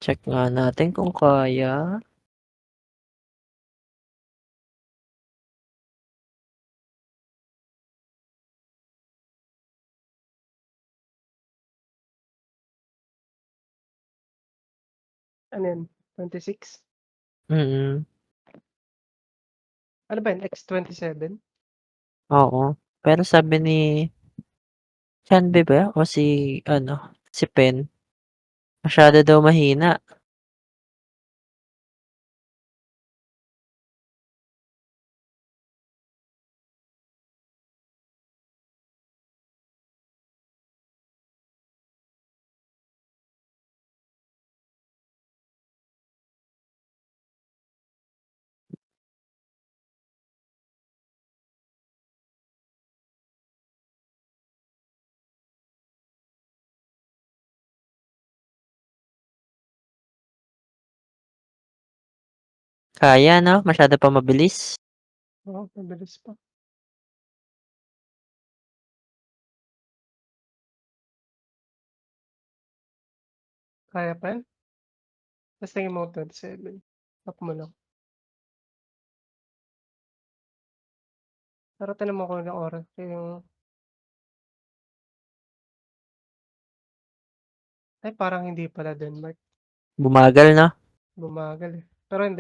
Check nga natin kung kaya. Ano yun, 26? Mm, Ano ba yun, X27? oo. Pero sabi ni Chanbe ba o si ano, si Pen, masyado daw mahina. Kaya 'no, masyado pa mabilis. Oo, mabilis pa. Kaya pa yan? Tas tingin mo 27, tap mo lang. Pero tignan mo kung ilang oras yung ay parang hindi pala Denmark, Bumagal 'no? bumagal, eh. Pero hindi.